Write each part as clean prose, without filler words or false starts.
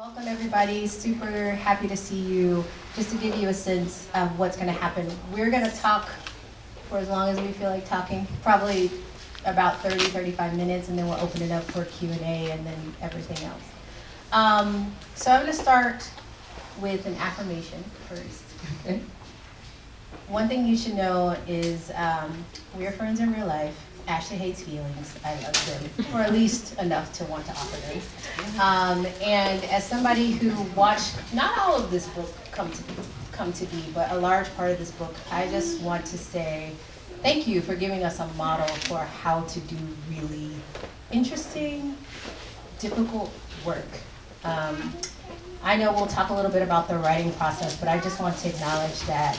Welcome everybody, super happy to see you. Just to give you a sense of what's going to happen, we're going to talk for as long as we feel like talking, probably about 30-35 minutes, and then we'll open it up for Q&A and then everything else. So I'm going to start with an affirmation first. Okay. One thing you should know is we're friends in real life. Ashley hates feelings. I love them, or at least enough to want to offer them. And as somebody who watched not all of this book come to be, but a large part of this book, I just want to say thank you for giving us a model for how to do really interesting, difficult work. I know we'll talk a little bit about the writing process, but I just want to acknowledge that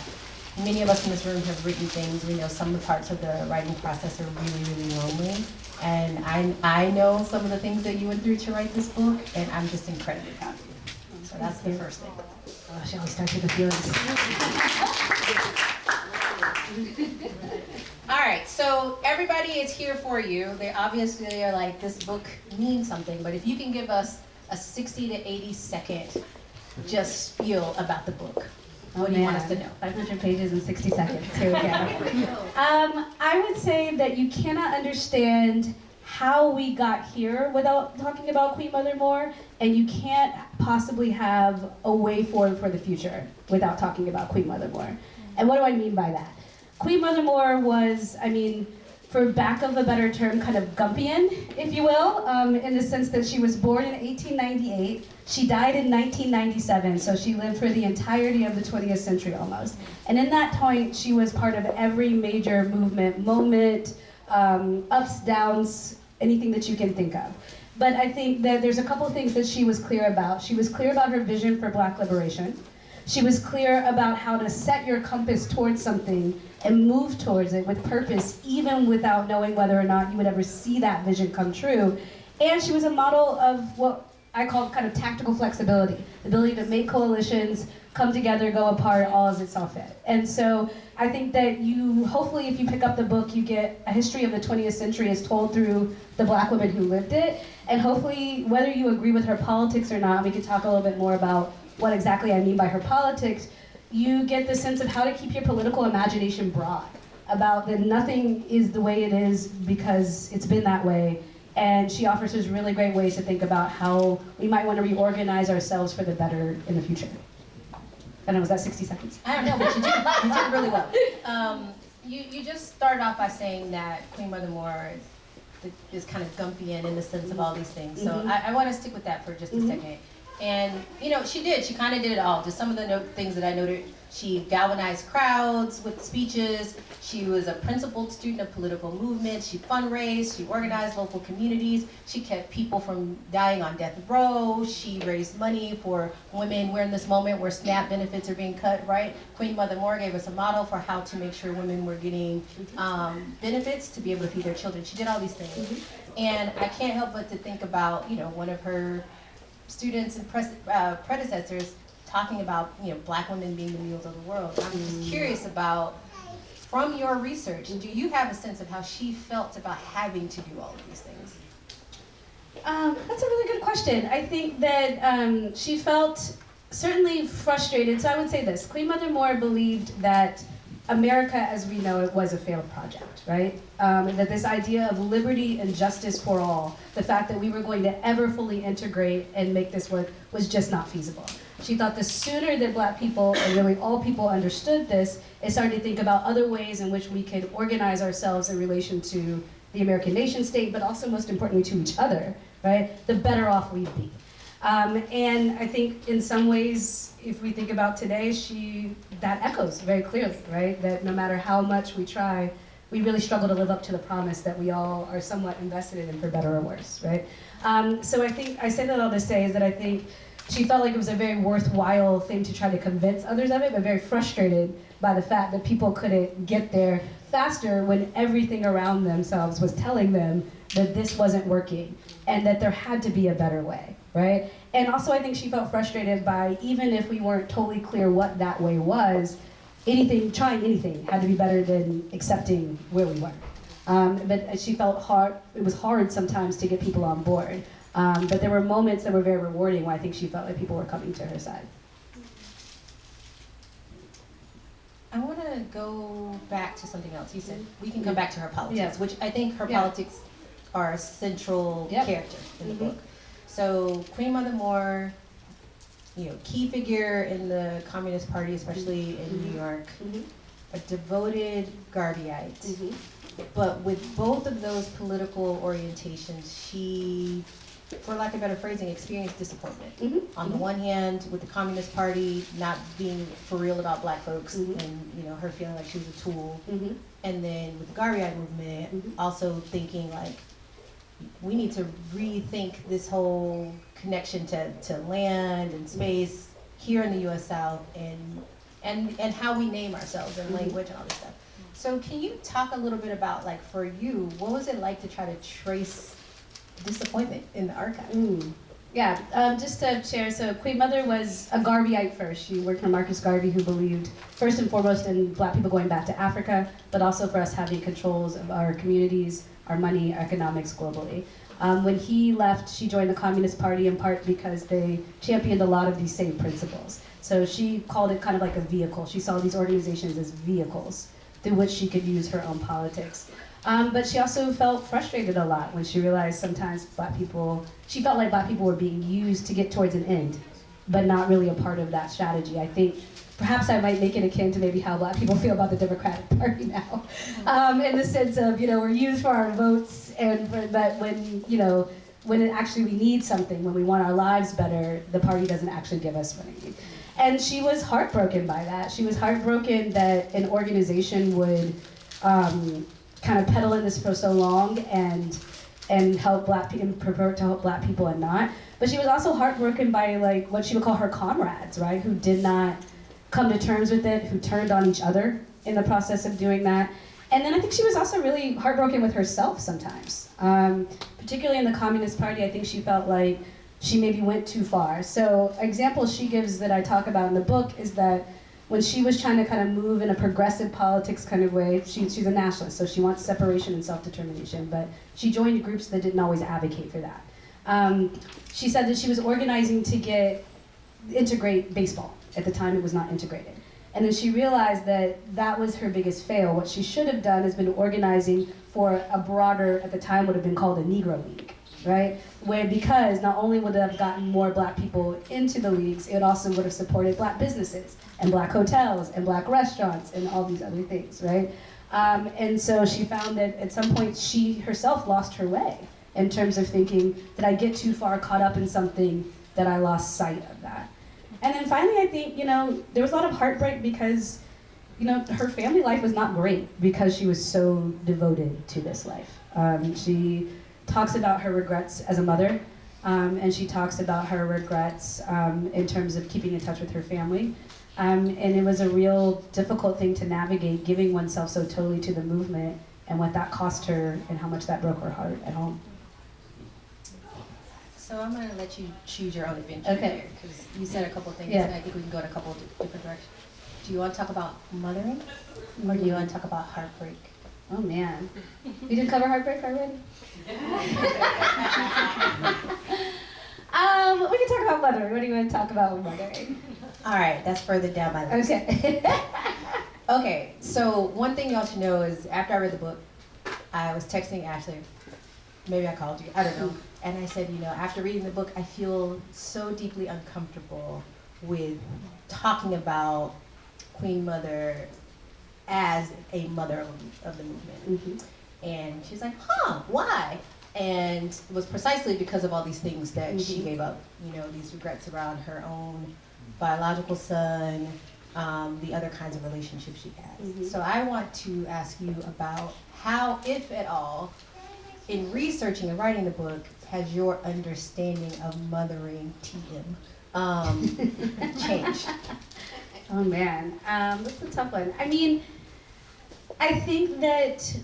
many of us in this room have written things. We know some of the parts of the writing process are really, really lonely. And I know some of the things that you went through to write this book, and I'm just incredibly proud of you. So that's the first thing. Oh, she always starts with the feelings. All right, so everybody is here for you. They obviously are like, this book means something, but if you can give us a 60 to 80 second just spiel about the book. What do you want us to know? 500 pages in 60 seconds. Here we go. I would say that you cannot understand how we got here without talking about Queen Mother more, and you can't possibly have a way forward for the future without talking about Queen Mother more. And what do I mean by that? Queen Mother More was, for lack of a better term, kind of Gumpian, if you will, in the sense that she was born in 1898. She died in 1997, so she lived for the entirety of the 20th century almost. And in that point, she was part of every major moment, ups, downs, anything that you can think of. But I think that there's a couple of things that she was clear about. She was clear about her vision for Black liberation. She was clear about how to set your compass towards something and move towards it with purpose, even without knowing whether or not you would ever see that vision come true. And she was a model of what I call kind of tactical flexibility, the ability to make coalitions, come together, go apart, all as it saw fit. And so I think that you, hopefully if you pick up the book, you get a history of the 20th century as told through the Black women who lived it. And hopefully, whether you agree with her politics or not, we can talk a little bit more about what exactly I mean by her politics, you get the sense of how to keep your political imagination broad, about that nothing is the way it is because it's been that way. And she offers us really great ways to think about how we might want to reorganize ourselves for the better in the future. I don't know, was that 60 seconds? I don't know, but you did really well. You just started off by saying that Queen Mother More is kind of Gumpian in the sense of all these things. So I want to stick with that for just a second. And, she kind of did it all. Just some of the things that I noted. She galvanized crowds with speeches. She was a principled student of political movements. She fundraised. She organized local communities. She kept people from dying on death row. She raised money for women. We're in this moment where SNAP benefits are being cut, right? Queen Mother More gave us a model for how to make sure women were getting benefits to be able to feed their children. She did all these things. And I can't help but to think about, one of her students and predecessors talking about Black women being the mules of the world. I'm just curious about, from your research, do you have a sense of how she felt about having to do all of these things? That's a really good question. I think that she felt certainly frustrated. So I would say this, Queen Mother More believed that America as we know it was a failed project, right? That this idea of liberty and justice for all, the fact that we were going to ever fully integrate and make this work was just not feasible. She thought the sooner that Black people, and really all people understood this, and started to think about other ways in which we could organize ourselves in relation to the American nation state, but also most importantly to each other, right? The better off we'd be. And I think in some ways, if we think about today, that echoes very clearly, right? That no matter how much we try, we really struggle to live up to the promise that we all are somewhat invested in for better or worse, right? So I say that all to say is that I think she felt like it was a very worthwhile thing to try to convince others of it, but very frustrated by the fact that people couldn't get there faster when everything around themselves was telling them that this wasn't working and that there had to be a better way, right? And also I think she felt frustrated by, even if we weren't totally clear what that way was, trying anything had to be better than accepting where we were. But she felt it was hard sometimes to get people on board. But there were moments that were very rewarding where I think she felt like people were coming to her side. I want to go back to something else. You said we can come back to her politics, Yeah. which I think her politics are a central character in the book. So Queen Mother Moore, key figure in the Communist Party, especially in New York, a devoted Garveyite. But with both of those political orientations, she, for lack of better phrasing, experienced disappointment. On the one hand, with the Communist Party not being for real about black folks, and her feeling like she was a tool, and then with the Garveyite movement, also thinking like, we need to rethink this whole connection to land and space here in the U.S. South, and how we name ourselves and language and all this stuff. So can you talk a little bit about, like, for you, what was it like to try to trace disappointment in the archive? Just to share, so Queen Mother was a Garveyite first. She worked for Marcus Garvey, who believed first and foremost in black people going back to Africa, but also for us having controls of our communities, our money, our economics globally. When he left, she joined the Communist Party in part because they championed a lot of these same principles. So she called it kind of like a vehicle. She saw these organizations as vehicles through which she could use her own politics. But she also felt frustrated a lot when she realized sometimes she felt like black people were being used to get towards an end, but not really a part of that strategy. I think perhaps I might make it akin to maybe how black people feel about the Democratic Party now, in the sense of, we're used for our votes, but when it actually we need something, when we want our lives better, the party doesn't actually give us what we need. And she was heartbroken by that. She was heartbroken that an organization would kind of peddle in this for so long and help black people, and purport to help black people and not. But she was also heartbroken by like what she would call her comrades, right? Who did not come to terms with it, who turned on each other in the process of doing that. And then I think she was also really heartbroken with herself sometimes. Particularly in the Communist Party, I think she felt like she maybe went too far. So examples she gives that I talk about in the book is that when she was trying to kind of move in a progressive politics kind of way, she's a nationalist, so she wants separation and self-determination, but she joined groups that didn't always advocate for that. She said that she was organizing to integrate baseball. At the time, it was not integrated. And then she realized that that was her biggest fail. What she should have done is been organizing for a broader, at the time would have been called a Negro League, right? Because not only would it have gotten more black people into the leagues, it also would have supported black businesses and black hotels and black restaurants and all these other things, right? And so she found that at some point she herself lost her way in terms of thinking, did I get too far caught up in something that I lost sight of that? And then finally, I think, there was a lot of heartbreak because, her family life was not great because she was so devoted to this life. She talks about her regrets as a mother, and she talks about her regrets in terms of keeping in touch with her family. And it was a real difficult thing to navigate, giving oneself so totally to the movement and what that cost her and how much that broke her heart at home. So I'm going to let you choose your own adventure. Okay. Because you said a couple things, Yeah. and I think we can go in a couple of different directions. Do you want to talk about mothering, or do you want to talk about heartbreak? Oh man, we didn't cover heartbreak already? We can talk about mothering. What do you want to talk about with mothering? All right, that's further down my list. Okay. Okay, so one thing y'all should know is after I read the book, I was texting Ashley. Maybe I called you, I don't know. And I said, after reading the book, I feel so deeply uncomfortable with talking about Queen Mother as a mother of the movement. And she's like, why? And it was precisely because of all these things that she gave up, these regrets around her own biological son, the other kinds of relationships she has. So I want to ask you about how, if at all, in researching and writing the book, has your understanding of mothering TM changed? Oh man, that's a tough one. I mean, I think that,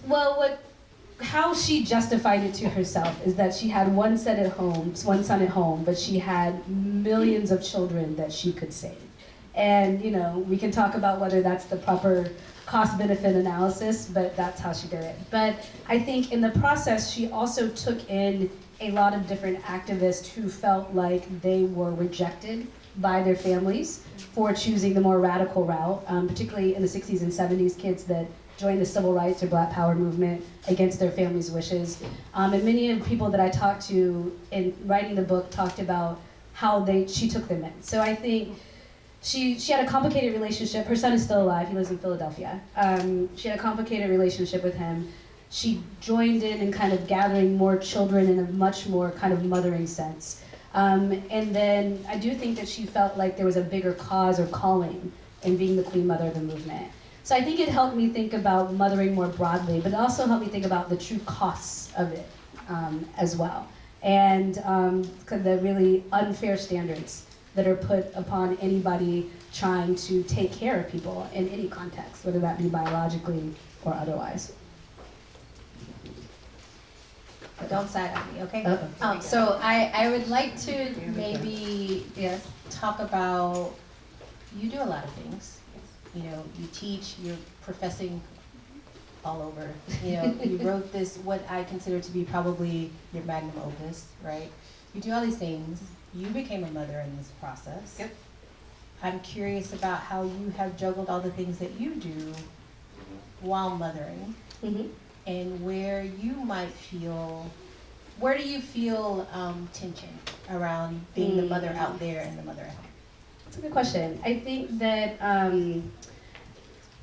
how she justified it to herself is that she had one son at home, but she had millions of children that she could save. And, we can talk about whether that's the proper cost-benefit analysis, but that's how she did it. But I think in the process, she also took in a lot of different activists who felt like they were rejected by their families for choosing the more radical route, particularly in the 60s and 70s, kids that joined the civil rights or Black Power movement against their families' wishes. And many of the people that I talked to in writing the book talked about how she took them in. So I think she had a complicated relationship. Her son is still alive. He lives in Philadelphia. She had a complicated relationship with him. She joined in kind of gathering more children in a much more kind of mothering sense. And then I do think that she felt like there was a bigger cause or calling in being the Queen Mother of the movement. So I think it helped me think about mothering more broadly, but it also helped me think about the true costs of it as well. And the really unfair standards that are put upon anybody trying to take care of people in any context, whether that be biologically or otherwise. Don't side on me, okay? Uh-oh. So I would like to maybe talk about, you do a lot of things. You know, you teach, you're professing all over. You know, you wrote this, what I consider to be probably your magnum opus, right? You do all these things. You became a mother in this process. Yep. I'm curious about how you have juggled all the things that you do while mothering. Mm-hmm. And where you might feel, where do you feel tension around being the mother out there and the mother at home? That's a good question. I think that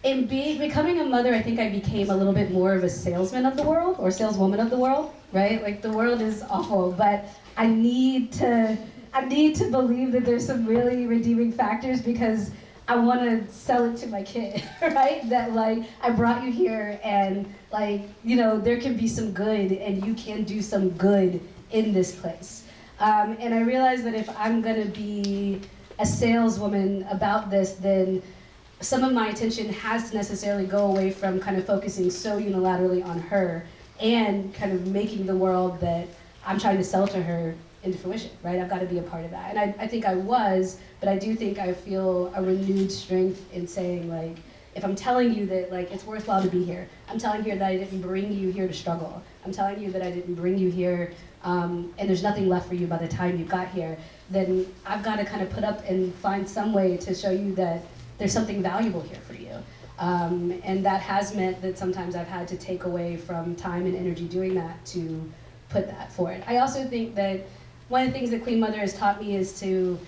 in becoming a mother, I think I became a little bit more of a salesman of the world, or saleswoman of the world, right? Like, the world is awful, but I need to believe that there's some really redeeming factors, because I want to sell it to my kid, right? That, like, I brought you here and, like, you know, there can be some good and you can do some good in this place. And I realized that if I'm going to be a saleswoman about this, then some of my attention has to necessarily go away from kind of focusing so unilaterally on her and kind of making the world that I'm trying to sell to her into fruition, right? I've got to be a part of that. And I think I was, but I do think I feel a renewed strength in saying, like, if I'm telling you that, like, it's worthwhile to be here, I'm telling you that I didn't bring you here to struggle, I'm telling you that I didn't bring you here and there's nothing left for you by the time you got here, then I've got to kind of put up and find some way to show you that there's something valuable here for you. And that has meant that sometimes I've had to take away from time and energy doing that to put that forward. I also think that one of the things that Queen Mother has taught me is to,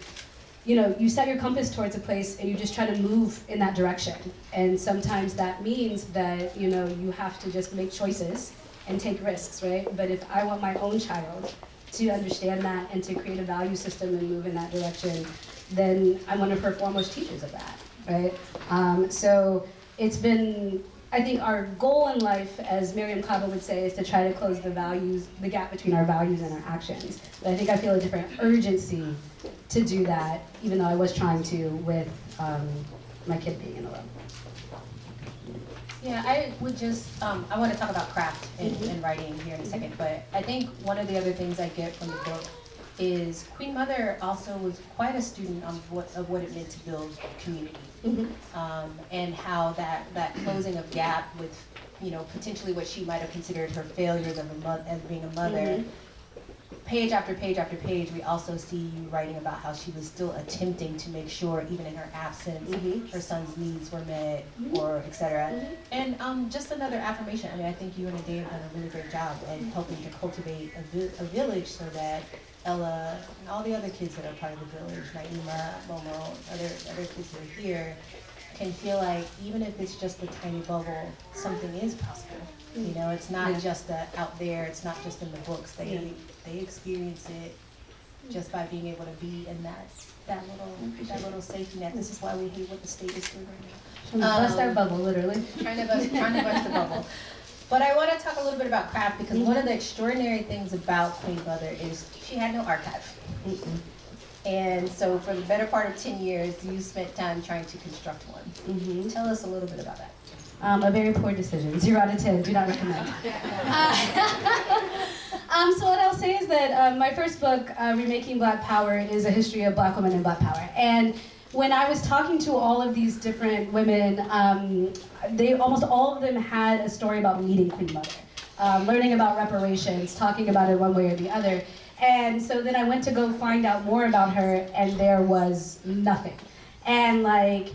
you know, you set your compass towards a place and you just try to move in that direction. And sometimes that means that, you know, you have to just make choices and take risks, right? But if I want my own child to understand that and to create a value system and move in that direction, then I'm one of her foremost teachers of that, right? So it's been, I think our goal in life, as Miriam Kaba would say, is to try to close the gap between our values and our actions. But I think I feel a different urgency to do that, even though I was trying to with my kid being in the room. Yeah, I would just, I want to talk about craft and writing here in a second, but I think one of the other things I get from the book is Queen Mother also was quite a student of what it meant to build community. And how that closing of gap with, you know, potentially what she might have considered her failures as being a mother. Page after page after page, we also see you writing about how she was still attempting to make sure, even in her absence, her son's needs were met, or et cetera. And just another affirmation. I mean, I think you and Ade have done a really great job at helping to cultivate a village so that Ella and all the other kids that are part of the village, Naima, Momo, other kids that are here, can feel like even if it's just a tiny bubble, something is possible. You know, it's not just out there, it's not just in the books. They experience it just by being able to be in that little safety net. This is why we hate what the state is doing right now. Bust our bubble, literally. Trying to bust the bubble. But I want to talk a little bit about craft, because one of the extraordinary things about Queen Mother is she had no archive. And so for the better part of 10 years, you spent time trying to construct one. Tell us a little bit about that. A very poor decision. 0 out of 10. Do not recommend. So what I'll say is that my first book, Remaking Black Power, is a history of Black women and Black power. And when I was talking to all of these different women, almost all of them had a story about meeting Queen Mother. learning about reparations, talking about it one way or the other. And so then I went to go find out more about her, and there was nothing. And like,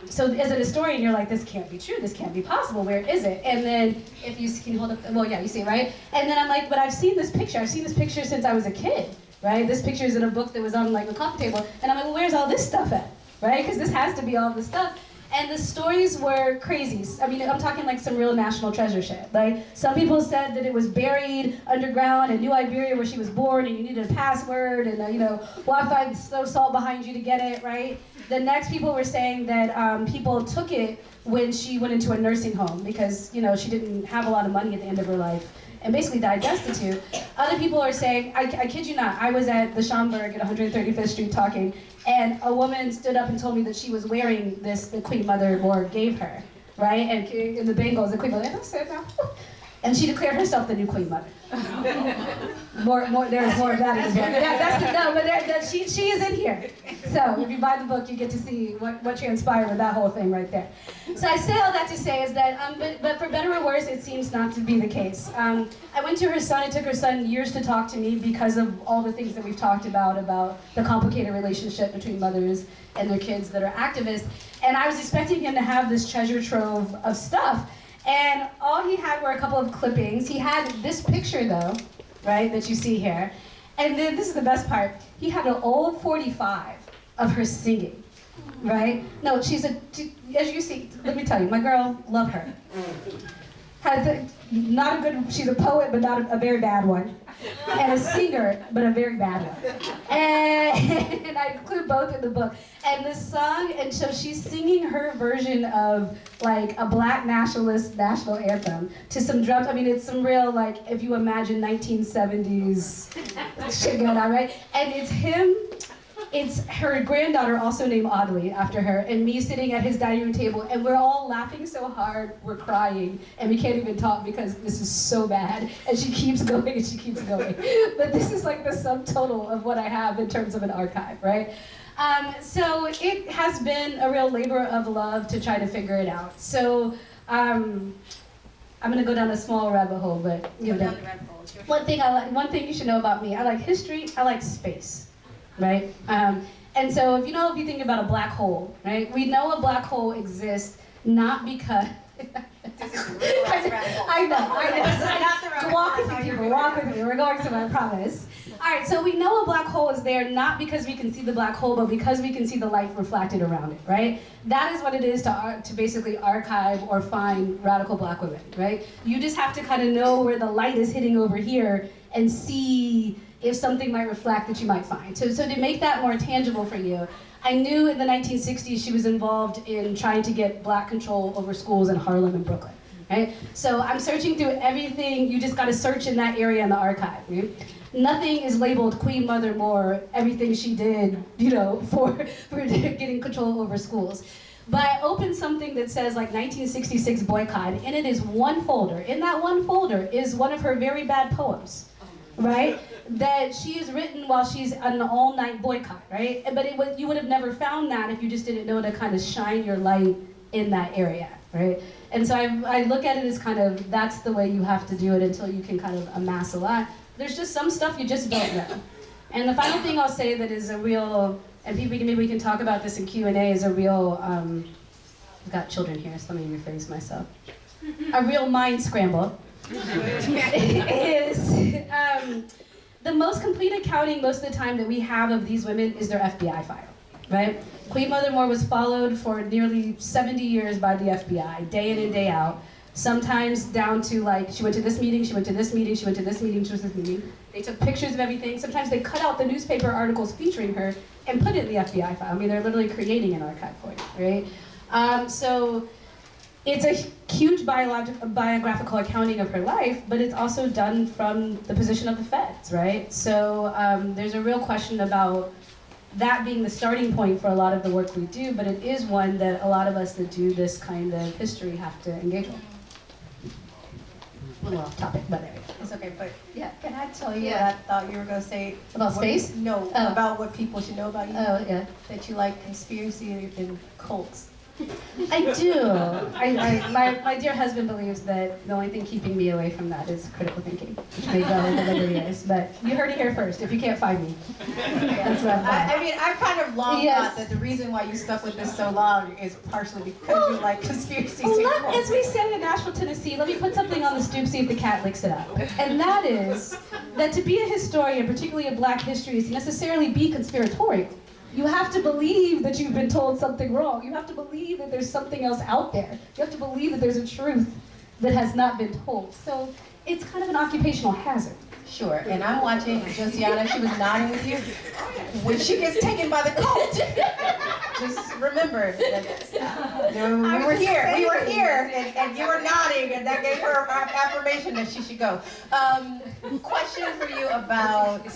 so as a historian, you're like, this can't be true, this can't be possible, where is it? And then if you can hold up, well, yeah, you see, right? And then I'm like, but I've seen this picture since I was a kid, right? This picture is in a book that was on like the coffee table, and I'm like, well, where's all this stuff at, right? Because this has to be all the stuff. And the stories were crazy. I mean, I'm talking like some real national treasure shit. Like, some people said that it was buried underground in New Iberia where she was born, and you needed a password, and you know, Wi-Fi, throw salt behind you to get it, right? The next people were saying that people took it when she went into a nursing home because, you know, she didn't have a lot of money at the end of her life and basically died destitute. Other people are saying, I kid you not, I was at the Schomburg at 135th Street talking, and a woman stood up and told me that she was wearing this, the Queen Mother Moore gave her, right? And in the Bengals, the Queen Mother, and I said, no. And she declared herself the new Queen Mother. There's more of that in the book. But she is in here. So if you buy the book, you get to see what transpired with that whole thing right there. So I say all that to say is that, but for better or worse, it seems not to be the case. I went to her son. It took her son years to talk to me because of all the things that we've talked about the complicated relationship between mothers and their kids that are activists. And I was expecting him to have this treasure trove of stuff. And all he had were a couple of clippings. He had this picture, though, right, that you see here. And then this is the best part. He had an old 45 of her singing, right? No, as you see, let me tell you, my girl, love her. She's a poet, but not a very bad one. And a singer, but a very bad one. And I include both in the book. And the song, and so she's singing her version of like a black nationalist national anthem to some drums. I mean, it's some real, like, if you imagine 1970s shit going on, right? And it's him. It's her granddaughter, also named Audley, after her, and me sitting at his dining room table, and we're all laughing so hard, we're crying, and we can't even talk because this is so bad, and she keeps going, and she keeps going. But this is like the subtotal of what I have in terms of an archive, right? So it has been a real labor of love to try to figure it out. So I'm gonna go down a small rabbit hole, but you know, one thing you should know about me, I like history, I like space. Right? And so if you think about a black hole, right? We know a black hole exists not because... I know. Walk with me, people, walk with me. We're going somewhere, I promise. All right, so we know a black hole is there not because we can see the black hole, but because we can see the light reflected around it, right? That is what it is to basically archive or find radical black women, right? You just have to kind of know where the light is hitting over here and see if something might reflect that you might find. So to make that more tangible for you, I knew in the 1960s she was involved in trying to get black control over schools in Harlem and Brooklyn, right? So I'm searching through everything. You just got to search in that area in the archive. Right? Nothing is labeled Queen Mother Moore, everything she did, for getting control over schools. But I opened something that says like 1966 boycott, and it is one folder. In that one folder is one of her very bad poems, right? That she has written while she's on an all-night boycott, right? But you would have never found that if you just didn't know to kind of shine your light in that area, right? And so I look at it as kind of, that's the way you have to do it until you can kind of amass a lot. There's just some stuff you just don't know. And the final thing I'll say that is a real, and maybe we can talk about this in Q&A, is a real, I've got children here, so let me rephrase myself. A real mind scramble. Is the most complete accounting most of the time that we have of these women is their FBI file, right? Queen Mother Moore was followed for nearly 70 years by the FBI, day in and day out. Sometimes down to like, she went to this meeting, she went to this meeting, she went to this meeting, she went to this meeting. They took pictures of everything. Sometimes they cut out the newspaper articles featuring her and put it in the FBI file. I mean, they're literally creating an archive for you, right? So it's a huge biographical accounting of her life, but it's also done from the position of the feds, right? So there's a real question about that being the starting point for a lot of the work we do, but it is one that a lot of us that do this kind of history have to engage with. A little off topic, but there we go. It's okay, but yeah, can I tell you what I thought you were going to say? About space? No, about what people should know about you. Oh, yeah. That you like conspiracy and cults. I do. My dear husband believes that the only thing keeping me away from that is critical thinking, which may go with the years. But you heard it here first. If you can't find me, that's what I mean, I've kind of long thought that the reason why you stuck with this so long is partially because you like conspiracy theories. As we say in Nashville, Tennessee, let me put something on the stoop, see if the cat licks it up. And that is that to be a historian, particularly of Black history, is to necessarily be conspiratorial. You have to believe that you've been told something wrong. You have to believe that there's something else out there. You have to believe that there's a truth that has not been told. So it's kind of an occupational hazard. Sure, and I'm watching Josiana, she was nodding with you. When she gets taken by the cult, just remember that we were here, and you were nodding, and that gave her affirmation that she should go. Question for you about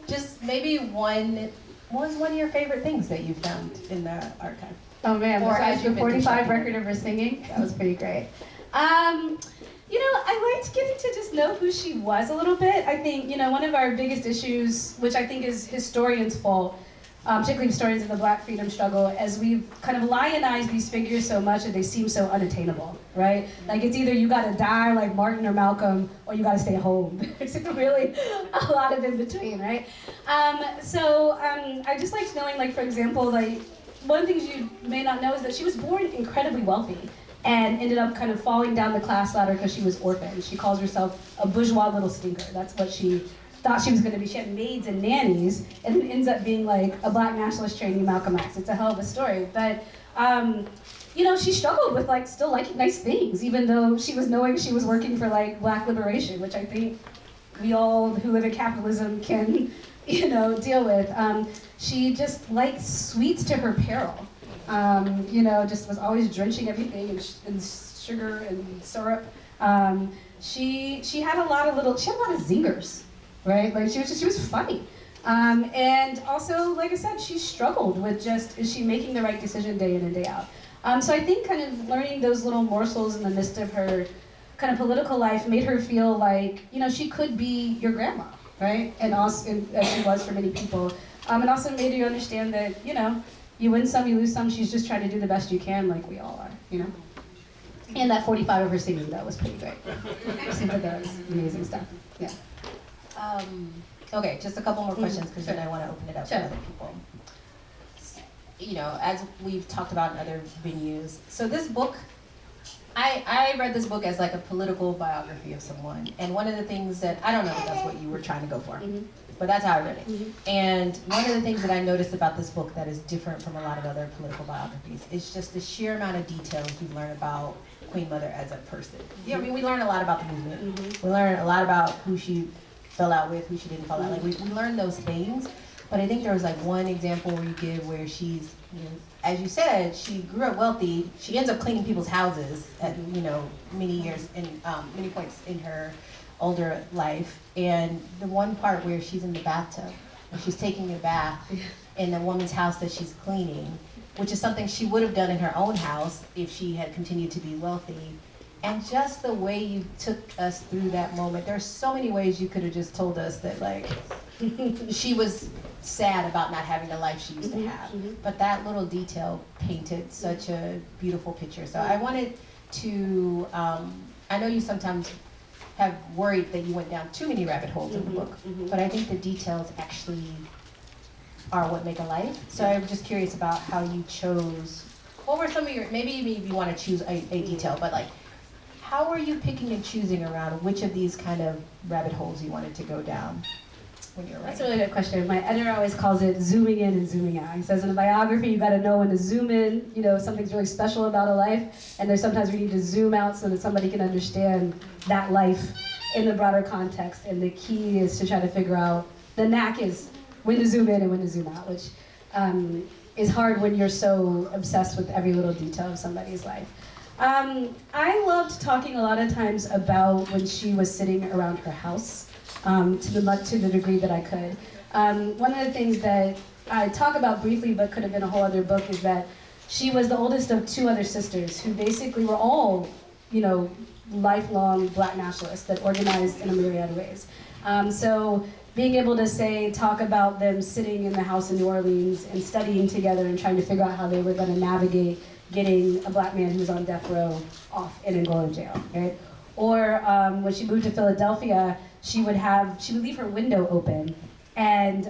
just maybe what was one of your favorite things that you found in the archive? Oh man, Or besides as the you've been 45 constructing record of her singing, that was pretty great. You know, I liked getting to just know who she was a little bit. I think, you know, one of our biggest issues, which I think is historians' fault, particularly historians of the Black freedom struggle, as we've kind of lionized these figures so much that they seem so unattainable, right? Like it's either you gotta die like Martin or Malcolm, or you gotta stay home. There's really a lot of in between, right? I just liked knowing, like, for example, like, one of the things you may not know is that she was born incredibly wealthy and ended up kind of falling down the class ladder because she was orphaned. She calls herself a bourgeois little stinker. That's what she thought she was going to be. She had maids and nannies, and then ends up being like a Black nationalist trainee Malcolm X. It's a hell of a story. But, you know, she struggled with like still liking nice things, even though she was knowing she was working for like Black liberation, which I think we all who live in capitalism can, you know, deal with. She just liked sweets to her peril. You know, just was always drenching everything in sugar and syrup. She had a lot of zingers, right? Like she was funny. And also, like I said, she struggled with just, is she making the right decision day in and day out? So I think kind of learning those little morsels in the midst of her kind of political life made her feel like, you know, she could be your grandma, right? And also, as she was for many people. And also made you understand that, you know, you win some, you lose some. She's just trying to do the best you can, like we all are, you know? And that 45 of her singing, that was pretty great. Super, that was amazing stuff, yeah. Okay, just a couple more questions, because then I want to open it up to other people. You know, as we've talked about in other venues, so this book, I read this book as like a political biography of someone, and one of the things that, I don't know if that's what you were trying to go for, but that's how I read it. And one of the things that I noticed about this book that is different from a lot of other political biographies is just the sheer amount of details you learn about Queen Mother as a person. Yeah, I mean, we learn a lot about the movement. We learn a lot about who she fell out with, who she didn't fall out. Like we learn those things, but I think there was like one example where you give where she's, you know, as you said, she grew up wealthy. She ends up cleaning people's houses at, you know, many points in her older life. And the one part where she's in the bathtub, and she's taking a bath in the woman's house that she's cleaning, which is something she would have done in her own house if she had continued to be wealthy. And just the way you took us through that moment, there's so many ways you could have just told us that, like, she was sad about not having the life she used to have. But that little detail painted such a beautiful picture. So I wanted to, I know you sometimes have worried that you went down too many rabbit holes in the book, but I think the details actually are what make a life. So I'm just curious about how you chose, what were some of your, maybe if you want to choose a detail, but like, how are you picking and choosing around which of these kind of rabbit holes you wanted to go down when you were writing? That's a really good question. My editor always calls it zooming in and zooming out. He says in a biography, you gotta know when to zoom in, you know, something's really special about a life, and there's sometimes we need to zoom out so that somebody can understand that life in the broader context, and the key is to try to figure out, the knack is when to zoom in and when to zoom out, which is hard when you're so obsessed with every little detail of somebody's life. I loved talking a lot of times about when she was sitting around her house, to the degree that I could. One of the things that I talk about briefly, but could have been a whole other book, is that she was the oldest of two other sisters who basically were all, you know, lifelong Black nationalists that organized in a myriad of ways. So being able to talk about them sitting in the house in New Orleans and studying together and trying to figure out how they were going to navigate getting a black man who's on death row off in Angola jail, right? Or when she moved to Philadelphia, she would leave her window open, and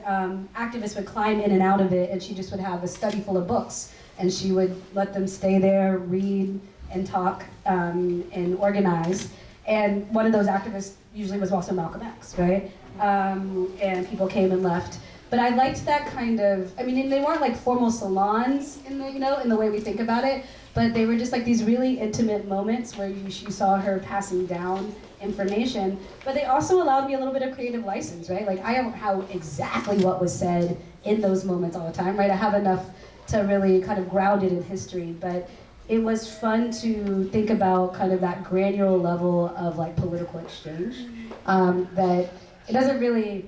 activists would climb in and out of it, and she just would have a study full of books, and she would let them stay there, read and talk and organize. And one of those activists usually was also Malcolm X, right? And people came and left. But I liked that kind of, I mean, and they weren't like formal salons in the, you know, in the way we think about it, but they were just like these really intimate moments where you saw her passing down information, but they also allowed me a little bit of creative license, right? Like I don't know exactly what was said in those moments all the time, right? I have enough to really kind of ground it in history, but it was fun to think about kind of that granular level of like political exchange, that it doesn't really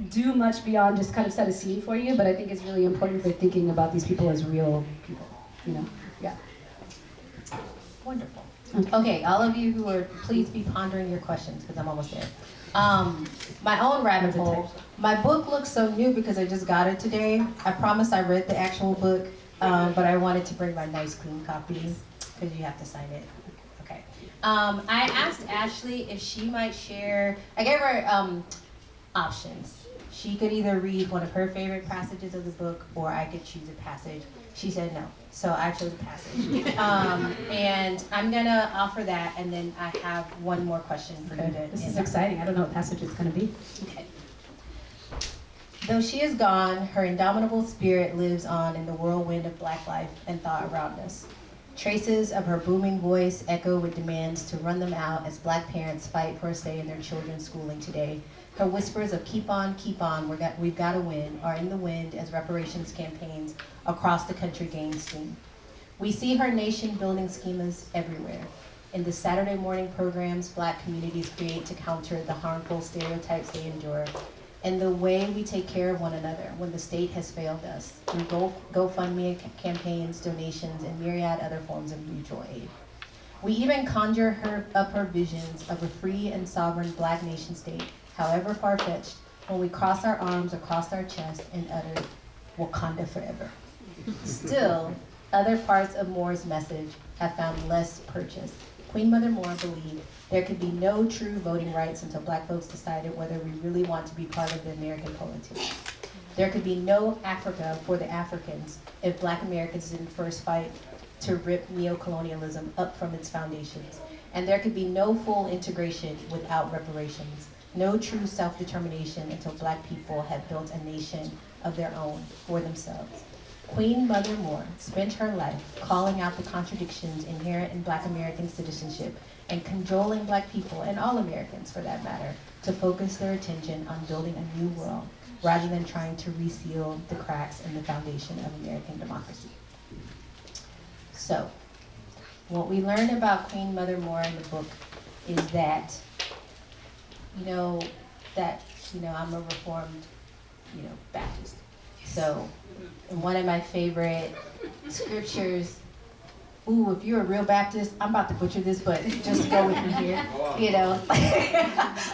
do much beyond just kind of set a scene for you, but I think it's really important for thinking about these people as real people, you know? Yeah. Wonderful. Okay, all of you who are, please be pondering your questions because I'm almost there. My own rabbit hole. My book looks so new because I just got it today. I promise I read the actual book, but I wanted to bring my nice clean copies because you have to sign it. Okay. I asked Ashley if she might share, I gave her options. She could either read one of her favorite passages of the book or I could choose a passage. She said no, so I chose a passage. And I'm gonna offer that, and then I have one more question for you to This is exciting. I don't know what passage it's gonna be. Okay. Though she is gone, her indomitable spirit lives on in the whirlwind of Black life and thought around us. Traces of her booming voice echo with demands to run them out as Black parents fight for a say in their children's schooling today. Her whispers of keep on, we've got to win are in the wind as reparations campaigns across the country gain steam. We see her nation-building schemas everywhere. In the Saturday morning programs Black communities create to counter the harmful stereotypes they endure, and the way we take care of one another when the state has failed us through GoFundMe campaigns, donations, and myriad other forms of mutual aid. We even conjure up her visions of a free and sovereign Black nation state, however far-fetched, when we cross our arms across our chest and utter Wakanda forever. Still, other parts of Moore's message have found less purchase. Queen Mother Moore believed there could be no true voting rights until Black folks decided whether we really want to be part of the American politics. There could be no Africa for the Africans if Black Americans didn't first fight to rip neocolonialism up from its foundations. And there could be no full integration without reparations. No true self-determination until Black people had built a nation of their own for themselves. Queen Mother Moore spent her life calling out the contradictions inherent in Black American citizenship and cajoling Black people, and all Americans for that matter, to focus their attention on building a new world rather than trying to reseal the cracks in the foundation of American democracy. So, what we learn about Queen Mother Moore in the book is that I'm a Reformed, Baptist. So, in one of my favorite scriptures, if you're a real Baptist, I'm about to butcher this, but just go with me here,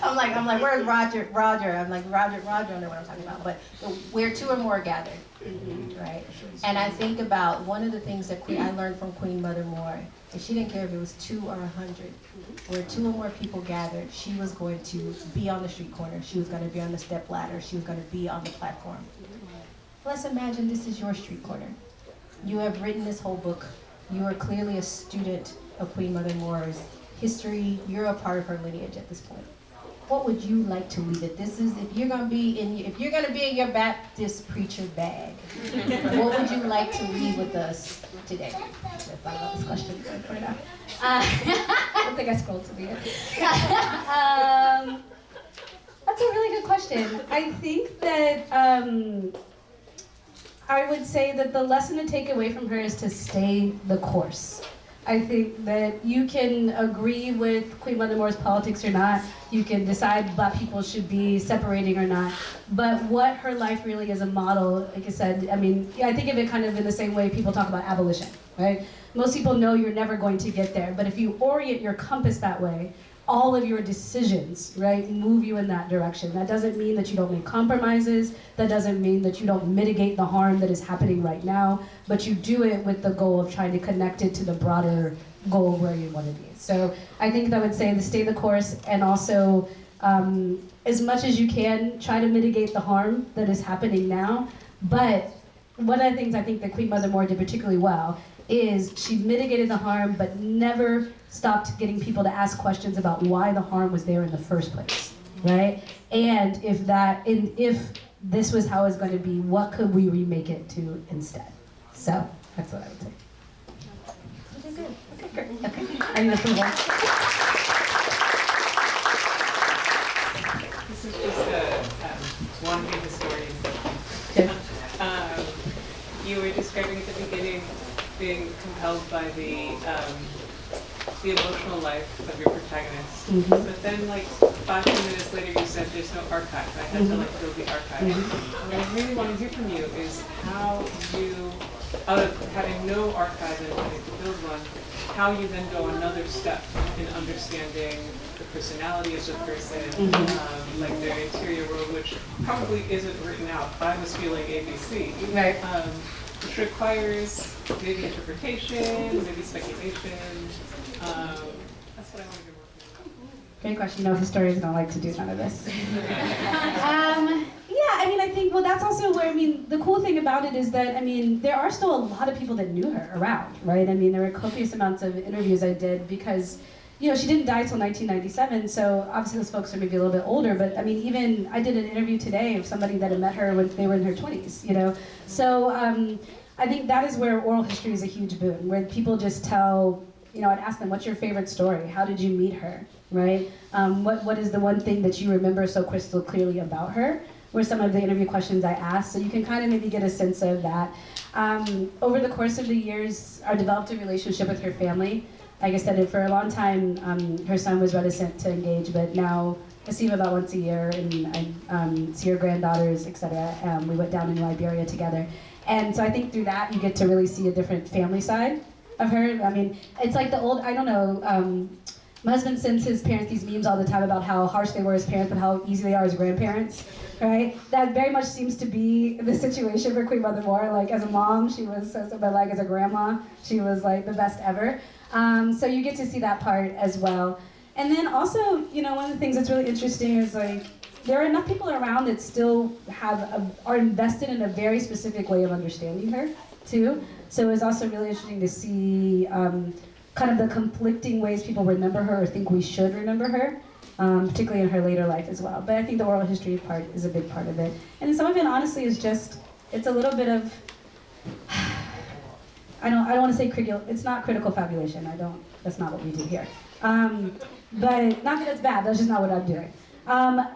I'm like, where's Roger? I'm like, Roger, I know what I'm talking about, but where two or more gathered, right? And I think about one of the things that I learned from Queen Mother Moore, and she didn't care if it was 2 or 100. Where 2 or more people gathered, she was going to be on the street corner. She was going to be on the step ladder. She was going to be on the platform. Let's imagine this is your street corner. You have written this whole book. You are clearly a student of Queen Mother Moore's history. You're a part of her lineage at this point. What would you like to leave it? This is if you're going to be in your Baptist preacher bag. What would you like to leave with us today? I thought about this question right now. I don't think I scrolled to the end. That's a really good question. I think that I would say that the lesson to take away from her is to stay the course. I think that you can agree with Queen Mother Moore's politics or not. You can decide Black people should be separating or not. But what her life really is a model, like I said, I think of it kind of in the same way people talk about abolition, right? Most people know you're never going to get there, but if you orient your compass that way, all of your decisions, right, move you in that direction. That doesn't mean that you don't make compromises. That doesn't mean that you don't mitigate the harm that is happening right now, but you do it with the goal of trying to connect it to the broader goal where you want to be. So I think that I would say to stay the course, and also as much as you can, try to mitigate the harm that is happening now. But one of the things I think that Queen Mother Moore did particularly well is she mitigated the harm, but never stopped getting people to ask questions about why the harm was there in the first place, right? And if this was how it's going to be, what could we remake it to instead? So that's what I would say. Okay, good. Okay, great. Okay. Are you approval? This is just one big historian. Good. You were describing at the beginning being compelled by the emotional life of your protagonist. Mm-hmm. But then, like, 5 minutes later, you said there's no archive. I had to, like, build the archive. Mm-hmm. What I really want to hear from you is how you, out of having no archive and wanting to build one, how you then go another step in understanding the personality of the person, like their interior world, which probably isn't written out. I was feeling ABC. Right. Which requires maybe interpretation, maybe speculation. That's what I want to be working on. Great question. No, historians don't like to do none of this. Yeah, I mean, I think, well, that's also where, I mean, the cool thing about it is that, I mean, there are still a lot of people that knew her around, right? I mean, there were copious amounts of interviews I did because, you know, she didn't die till 1997, so obviously those folks are maybe a little bit older, but I mean, even I did an interview today of somebody that had met her when they were in her 20s, you know? So I think that is where oral history is a huge boon, where people just tell, you know, I'd ask them, what's your favorite story? How did you meet her, right? What is the one thing that you remember so crystal clearly about her? Were some of the interview questions I asked, so you can kind of maybe get a sense of that. Over the course of the years, I developed a relationship with her family. Like I said, for a long time, her son was reticent to engage, but now I see him about once a year, and I see her granddaughters, etc. We went down in Liberia together. And so I think through that, you get to really see a different family side of her. I mean, it's like the old, I don't know, my husband sends his parents these memes all the time about how harsh they were as parents, but how easy they are as grandparents, right? That very much seems to be the situation for Queen Mother Moore. Like, as a mom, she was so, but like as a grandma, she was like the best ever. So you get to see that part as well. And then also, you know, one of the things that's really interesting is like, there are enough people around that still are invested in a very specific way of understanding her, too. So it's also really interesting to see kind of the conflicting ways people remember her or think we should remember her, particularly in her later life as well. But I think the oral history part is a big part of it. And some of it, honestly, is just, it's a little bit of, I don't want to say critical, it's not critical fabulation. That's not what we do here. But not that it's bad, that's just not what I'm doing. I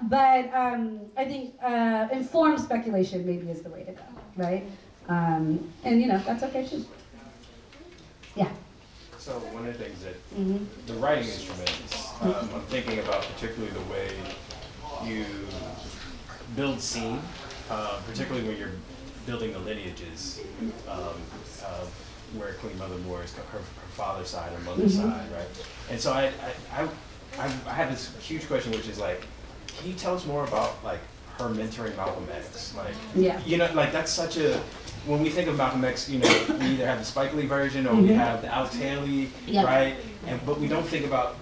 think informed speculation maybe is the way to go, right? And you know, that's okay too. Yeah. So one of the things that the writing instruments, I'm thinking about particularly the way you build scene, particularly when you're building the lineages of where Queen Mother Moore is her father's side, her mother's side, right? And so I have this huge question, which is like, can you tell us more about like her mentoring Malcolm X? Like, you know, like that's such a, when we think of Malcolm X, you know, we either have the Spike Lee version or we have the Al Taylor, right? But we don't think about,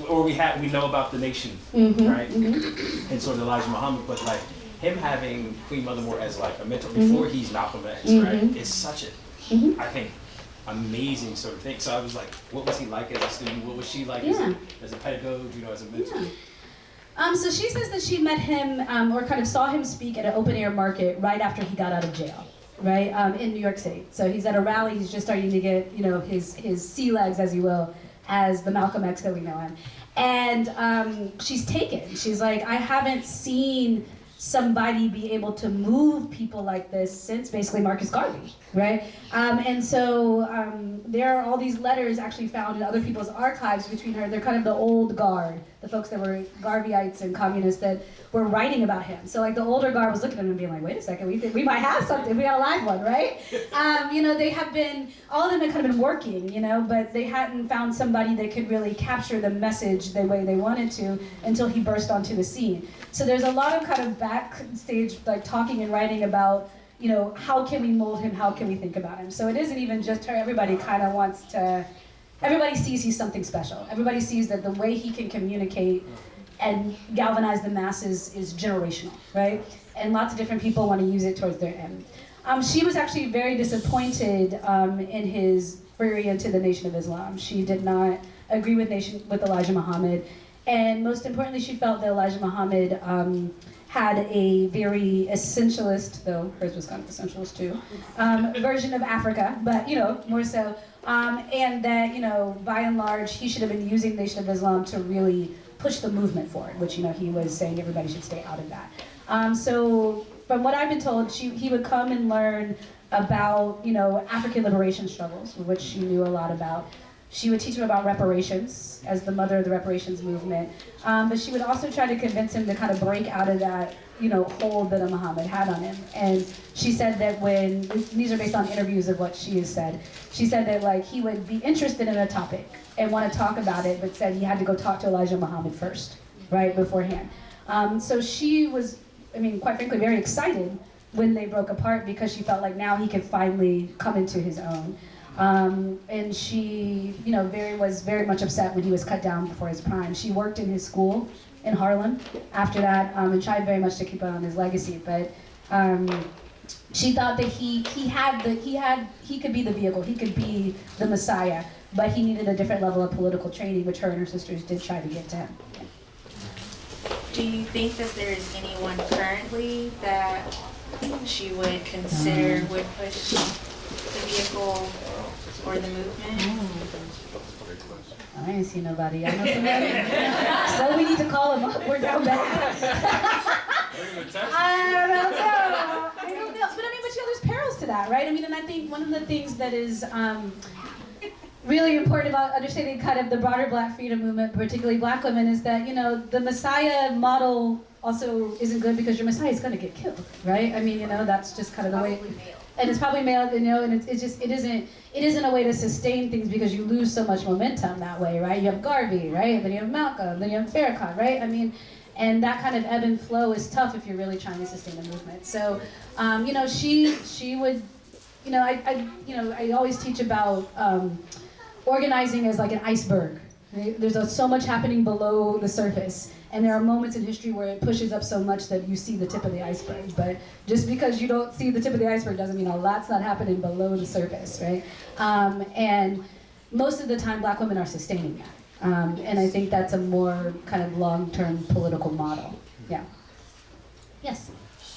or we know about the Nation, right? And sort of Elijah Muhammad, but like him having Queen Mother Moore as like a mentor before he's Malcolm X, right? Is such a, I think, amazing sort of thing. So I was like, what was he like as a student? What was she like as a pedagogue, you know, as a mentor? So she says that she met him, or kind of saw him speak at an open air market right after he got out of jail, right, in New York City. So he's at a rally, he's just starting to get, you know, his sea legs, as you will, as the Malcolm X that we know him. And she's taken. She's like, I haven't seen somebody be able to move people like this since basically Marcus Garvey, right? And so there are all these letters actually found in other people's archives between her. They're kind of the old guard, the folks that were Garveyites and communists that were writing about him. So like the older guard was looking at him and being like, wait a second, we might have something, we got a live one, right? They have been, all of them had kind of been working, but they hadn't found somebody that could really capture the message the way they wanted to until he burst onto the scene. So there's a lot of kind of backstage like talking and writing about, how can we mold him, how can we think about him? So it isn't even just her, everybody kind of wants to, everybody sees he's something special. Everybody sees that the way he can communicate and galvanize the masses is generational, right? And lots of different people want to use it towards their end. She was actually very disappointed in his foray into the Nation of Islam. She did not agree with Elijah Muhammad. And most importantly, she felt that Elijah Muhammad had a very essentialist, though hers was kind of essentialist too, version of Africa, but more so. And that, by and large, he should have been using Nation of Islam to really push the movement forward, which, he was saying everybody should stay out of that. So from what I've been told, he would come and learn about, African liberation struggles, which she knew a lot about. She would teach him about reparations as the mother of the reparations movement. But she would also try to convince him to kind of break out of that, hold that Muhammad had on him. And she said that these are based on interviews of what she has said. She said that like he would be interested in a topic and want to talk about it, but said he had to go talk to Elijah Muhammad first, right, beforehand. So she was, quite frankly, very excited when they broke apart because she felt like now he could finally come into his own. And she, was very much upset when he was cut down before his prime. She worked in his school in Harlem after that, and tried very much to keep on his legacy. But she thought that he could be the vehicle, he could be the Messiah, but he needed a different level of political training, which her and her sisters did try to get to him. Do you think that there's anyone currently that she would consider would push the vehicle or the movement? I ain't seen nobody. I know somebody. So we need to call him up. We're down bad. I don't know. But there's perils to that, right? And I think one of the things that is really important about understanding kind of the broader Black freedom movement, particularly Black women, is that, the Messiah model also isn't good because your Messiah is going to get killed, right? That's just kind of the way. And it's probably male, and it isn't a way to sustain things because you lose so much momentum that way, right? You have Garvey, right? Then you have Malcolm, then you have Farrakhan, right? And that kind of ebb and flow is tough if you're really trying to sustain a movement. So, she would, I always teach about organizing as like an iceberg. Right? There's so much happening below the surface. And there are moments in history where it pushes up so much that you see the tip of the iceberg. But just because you don't see the tip of the iceberg doesn't mean a lot's not happening below the surface, right? And most of the time, Black women are sustaining that. And I think that's a more kind of long-term political model. Yeah. Yes?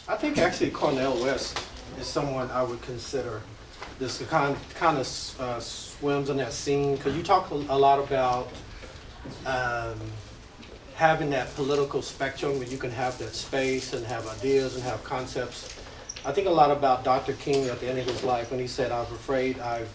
I think actually Cornel West is someone I would consider. This kind of swims in that scene, because you talk a lot about having that political spectrum where you can have that space and have ideas and have concepts. I think a lot about Dr. King at the end of his life when he said, "I'm afraid I've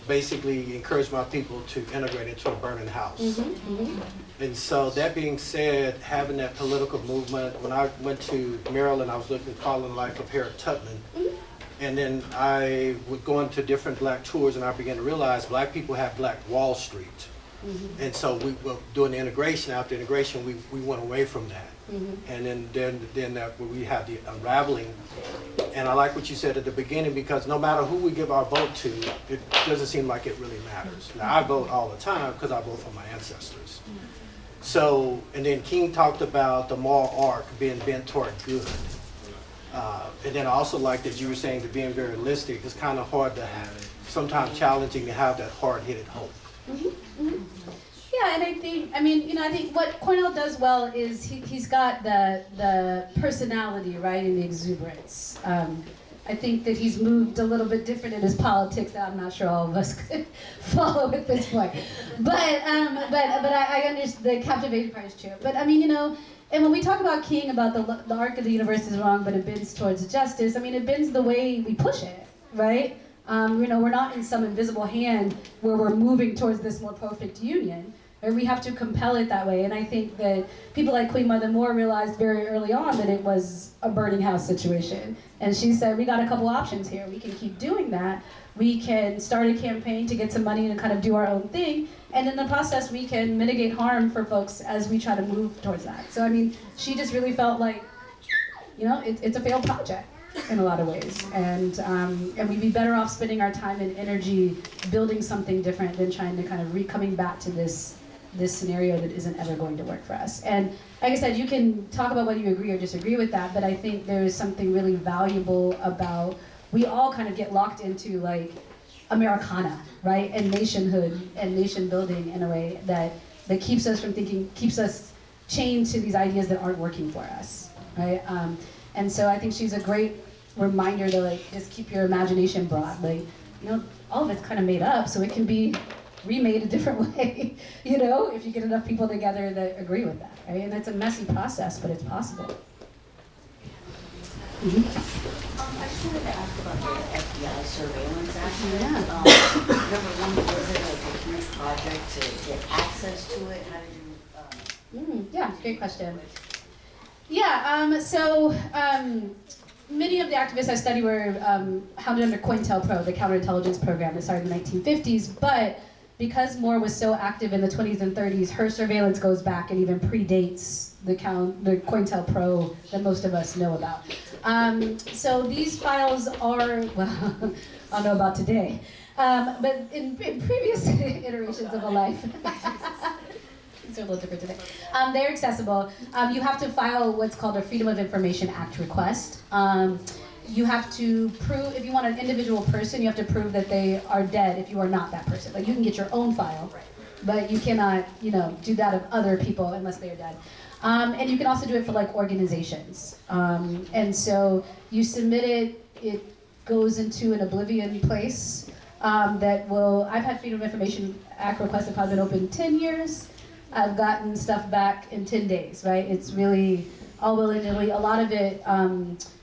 basically encouraged my people to integrate into a burning house." Mm-hmm, mm-hmm. And so that being said, having that political movement, when I went to Maryland, I was looking at Following the Life of Harriet Tubman. Mm-hmm. And then I would go into different Black tours and I began to realize Black people have Black Wall Street. Mm-hmm. And so we were doing the integration. After integration, we went away from that. Mm-hmm. And then we had the unraveling. And I like what you said at the beginning, because no matter who we give our vote to, it doesn't seem like it really matters. Now, I vote all the time because I vote for my ancestors. Mm-hmm. So, and then King talked about the moral arc being bent toward good. And then I also like that you were saying that being very realistic is kind of hard to have, sometimes challenging to have that hard-headed hope. Mm-hmm. Mm-hmm. Yeah, and I think, I think what Cornel does well is he's got the personality, right, and the exuberance. I think that he's moved a little bit different in his politics that I'm not sure all of us could follow at this point. But I understand the captivating part is true. But and when we talk about King, about the arc of the universe is wrong, but it bends towards justice, it bends the way we push it, right? We're not in some invisible hand where we're moving towards this more perfect union. Or we have to compel it that way. And I think that people like Queen Mother Moore realized very early on that it was a burning house situation. And she said, we got a couple options here. We can keep doing that. We can start a campaign to get some money and kind of do our own thing. And in the process, we can mitigate harm for folks as we try to move towards that. So, I mean, she just really felt like, you know, it's a failed project in a lot of ways. And we'd be better off spending our time and energy building something different than trying to kind of coming back to this scenario that isn't ever going to work for us. And like I said, you can talk about whether you agree or disagree with that, but I think there is something really valuable about, we all kind of get locked into like Americana, right? And nationhood and nation building in a way that keeps us from thinking, keeps us chained to these ideas that aren't working for us, right? And so I think she's a great reminder to like, just keep your imagination broad. Like, you know, all of it's kind of made up, so it can be remade a different way, you know, if you get enough people together that agree with that, right? And it's a messy process, but it's possible. I just wanted to ask about the FBI surveillance aspect. Yeah. Number one, was it like a huge project to get access to it? How did you? Yeah, great question. Yeah, many of the activists I study were hounded under COINTELPRO, the counterintelligence program that started in the 1950s, but because Moore was so active in the 20s and 30s, her surveillance goes back and even predates the COINTELPRO that most of us know about. So these files are, well, I don't know about today, but in previous iterations of a life, these are a little different today. They're accessible. You have to file what's called a Freedom of Information Act request. You have to prove, if you want an individual person, you have to prove that they are dead if you are not that person. Like you can get your own file, but you cannot, you know, do that of other people unless they are dead. And you can also do it for like organizations. And so you submit it, it goes into an oblivion place that will, I've had Freedom of Information Act requests that have probably been open 10 years. I've gotten stuff back in 10 days, right? It's really all willy-nilly. A lot of it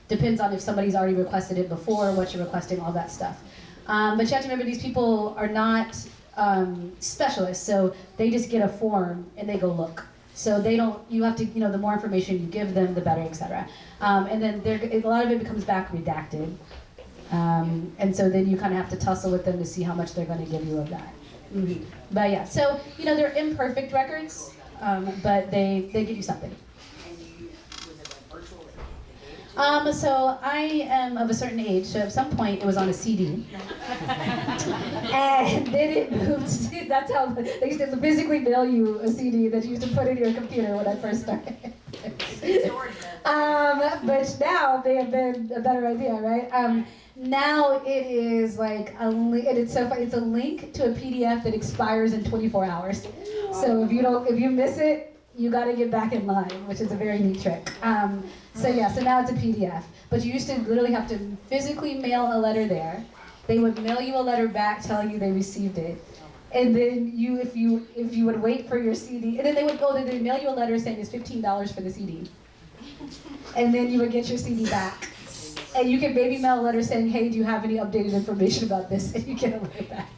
depends on if somebody's already requested it before, what you're requesting, all that stuff. But you have to remember these people are not specialists, so they just get a form and they go look. So they don't, you have to, you know, the more information you give them, the better, et cetera. And then a lot of it becomes back redacted. And so then you kind of have to tussle with them to see how much they're going to give you of that. Mm-hmm. But yeah, so, you know, they're imperfect records, but they give you something. Was it like virtual? So I am of a certain age, so at some point it was on a CD. And then it moved to, that's how, they used to physically mail you a CD that you used to put in your computer when I first started. But now they have been a better idea, right? Now it is like it's so funny. It's a link to a PDF that expires in 24 hours. So if you miss it, you got to get back in line, which is a very neat trick. So now it's a PDF. But you used to literally have to physically mail a letter there. They would mail you a letter back telling you they received it. And then if you would wait for your CD, and then they'd mail you a letter saying it's $15 for the CD. And then you would get your CD back. And you can maybe mail a letter saying, hey, do you have any updated information about this? And you get a letter back.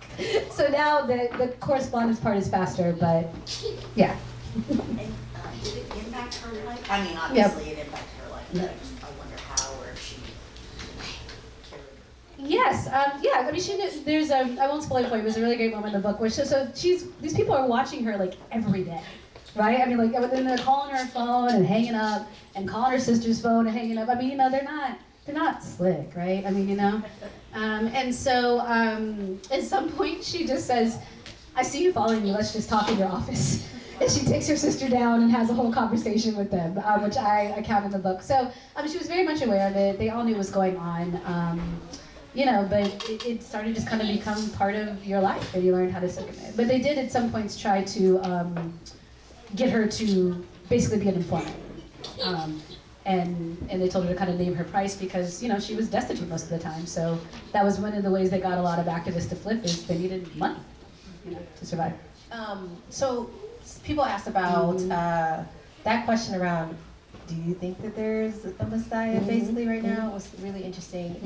So now the correspondence part is faster, but yeah. And did it impact her life? I mean, obviously it impacted her life, but I wonder how or if she carried her. Yes, yeah. I mean, there's I won't spoil it for you. It was a really great moment in the book where these people are watching her like every day, right? I mean, like then they're calling her phone and hanging up, and calling her sister's phone and hanging up. I mean, you know, they're not slick, right? I mean, you know, and so at some point she just says, "I see you following me. Let's just talk in your office." And she takes her sister down and has a whole conversation with them, which I count in the book. So she was very much aware of it. They all knew what was going on. You know, but it started to just kind of become part of your life, and you learned how to circumvent it. But they did at some points try to get her to basically be an informant. And they told her to kind of name her price because, you know, she was destitute most of the time. So that was one of the ways they got a lot of activists to flip is they needed money, you know, to survive. So people asked about that question around, do you think that there's a messiah basically right now? It was really interesting.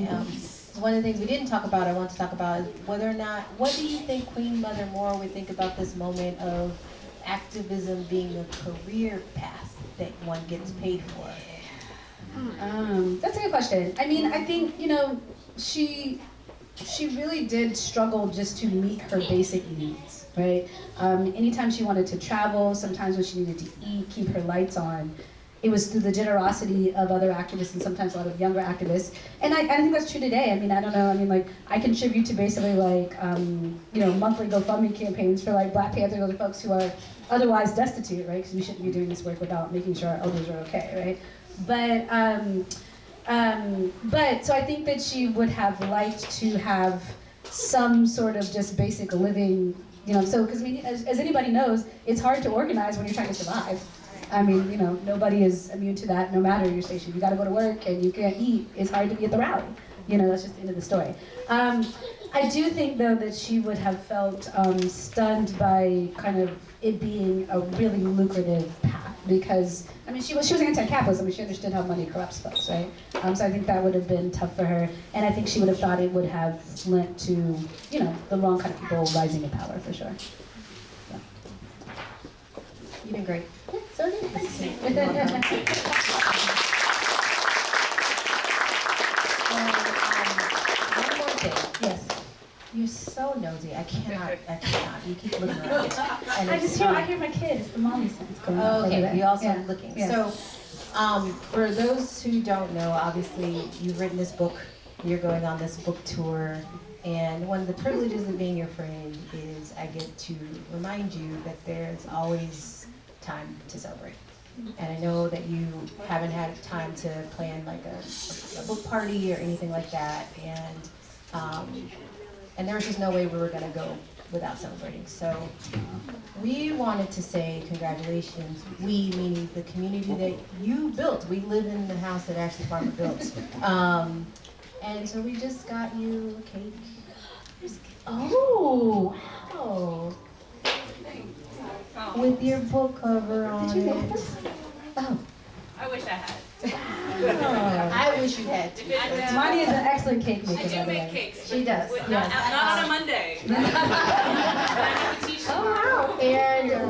One of the things we didn't talk about, I want to talk about, is whether or not, what do you think Queen Mother Moore would think about this moment of activism being a career path that one gets paid for? That's a good question. I mean, I think, you know, she really did struggle just to meet her basic needs, right? Anytime she wanted to travel, sometimes when she needed to eat, keep her lights on, it was through the generosity of other activists and sometimes a lot of younger activists. And I think that's true today. I mean, I don't know, I mean, like, I contribute to basically like, you know, monthly GoFundMe campaigns for like Black Panthers and other folks who are otherwise destitute, right? Because we shouldn't be doing this work without making sure our elders are okay, right? But so I think that she would have liked to have some sort of just basic living, you know, so, because I mean, as anybody knows, it's hard to organize when you're trying to survive. I mean, you know, nobody is immune to that, no matter your station. You gotta go to work and you can't eat. It's hard to be at the rally. You know, that's just the end of the story. I do think, though, that she would have felt stunned by kind of it being a really lucrative path because, I mean, she was anti-capitalist. I mean, she understood how money corrupts folks, right? So I think that would have been tough for her. And I think she would have thought it would have lent to, you know, the wrong kind of people rising to power, for sure. So. You've been great. Yeah, so good. Thanks. One more thing. Yes. You're so nosy. I cannot. You keep looking around. And I it's, hear my kids, the mommy sense going on. okay, we also yeah. looking. Yeah. So, for those who don't know, obviously you've written this book. You're going on this book tour, and one of the privileges of being your friend is I get to remind you that there's always time to celebrate. And I know that you haven't had time to plan like a book party or anything like that, and there was just no way we were going to go without celebrating. So we wanted to say congratulations. We, meaning the community that you built. We live in the house that Ashley Farmer built. And so we just got you a cake. Oh, Oh. With your book cover on did you make it. this? Oh. I wish I had. I wish you had to. Monty is an excellent cake maker. I by do the make way. cakes. She does. But Yes. not on a Monday. I have to teach Oh, tomorrow. wow. And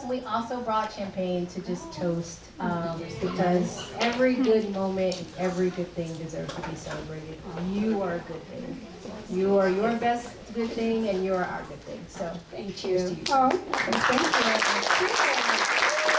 we also brought champagne to just toast because every good moment, every good thing deserves to be celebrated. You are a good thing. You are your best good thing, and you are our good thing. So Thank cheers you. to you. Oh, thank you.